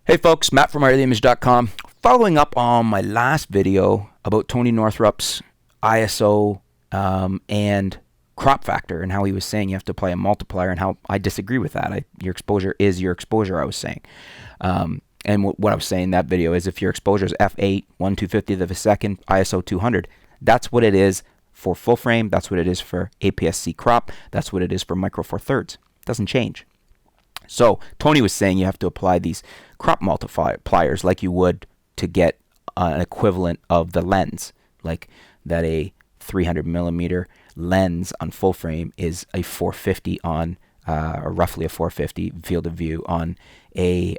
Hey folks, Matt from aperture.com. Following up on my last video about Tony Northrup's ISO and crop factor and how he was saying you have to apply a multiplier and how I disagree with that. Your exposure is your exposure, I was saying. And what I was saying in that video is if your exposure is f8, 1/250th of a second, ISO 200, that's what it is for full frame. That's what it is for aps-c crop. That's what it is for micro four thirds. It doesn't change. So Tony was saying you have to apply these crop multipliers like you would to get an equivalent of the lens, like that a 300 millimeter lens on full frame is a 450 on, or roughly a 450 field of view on a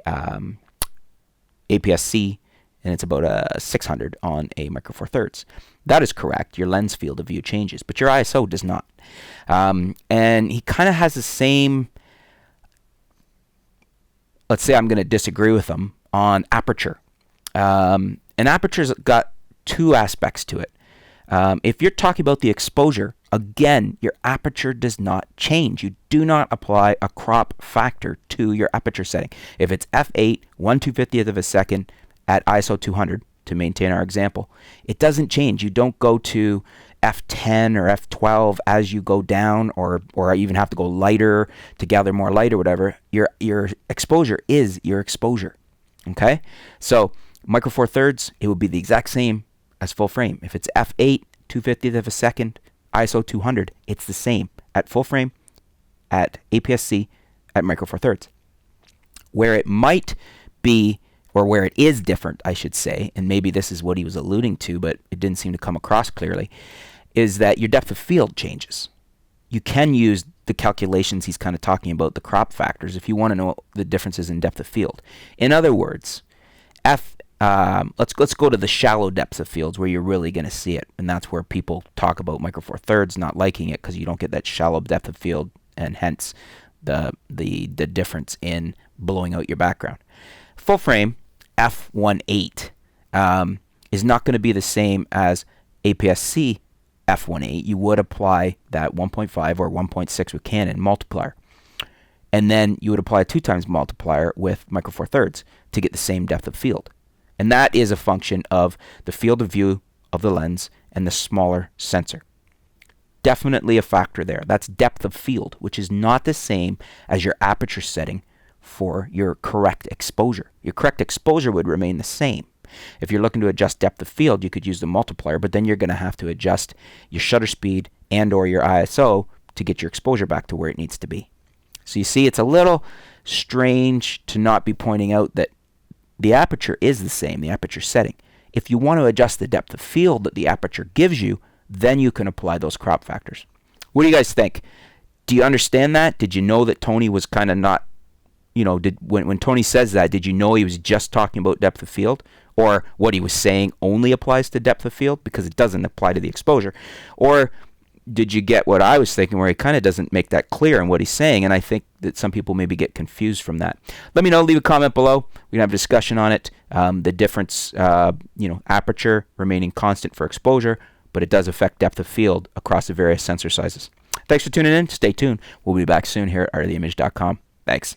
aps-c, and it's about a 600 on a micro four thirds. That is correct. Your lens field of view changes, but your ISO does not. And he kind of has the same. Let's say I'm going to disagree with him on aperture. And aperture's got two aspects to it. If you're talking about the exposure, again, your aperture does not change. You do not apply a crop factor to your aperture setting. If it's f8, 1/250th of a second at ISO 200, to maintain our example, it doesn't change. You don't go to f10 or f12 as you go down, or even have to go lighter to gather more light or whatever. Your exposure is your exposure. Okay, so micro four thirds, it would be the exact same as full frame. If it's f8, 2/50th of a second, ISO 200, it's the same at full frame, at aps-c, at micro four thirds. Where it might be, or where it is different, I should say, and maybe this is what he was alluding to, but it didn't seem to come across clearly, is that your depth of field changes. You can use the calculations he's kind of talking about, the crop factors, if you want to know the differences in depth of field. In other words, let's go to the shallow depths of fields where you're really going to see it, and that's where people talk about micro four thirds not liking it because you don't get that shallow depth of field, and hence the difference in blowing out your background. Full frame f1.8 is not going to be the same as aps-c f1.8. You would apply that 1.5 or 1.6 with Canon multiplier, and then you would apply a 2 times multiplier with micro four thirds to get the same depth of field. And that is a function of the field of view of the lens and the smaller sensor. Definitely a factor there. That's depth of field, which is not the same as your aperture setting for your correct exposure. Your correct exposure would remain the same. If you're looking to adjust depth of field, you could use the multiplier, but then you're going to have to adjust your shutter speed and or your ISO to get your exposure back to where it needs to be. So you see, it's a little strange to not be pointing out that the aperture is the same, the aperture setting. If you want to adjust the depth of field that the aperture gives you, then you can apply those crop factors. What do you guys think? Do you understand that? Did you know that Tony was kind of not, when Tony says that, did you know he was just talking about depth of field? Or what he was saying only applies to depth of field because it doesn't apply to the exposure? Or did you get what I was thinking, where he kind of doesn't make that clear in what he's saying? And I think that some people maybe get confused from that. Let me know. Leave a comment below. We can have a discussion on it. The difference, aperture remaining constant for exposure, but it does affect depth of field across the various sensor sizes. Thanks for tuning in. Stay tuned. We'll be back soon here at aperture.com. Thanks.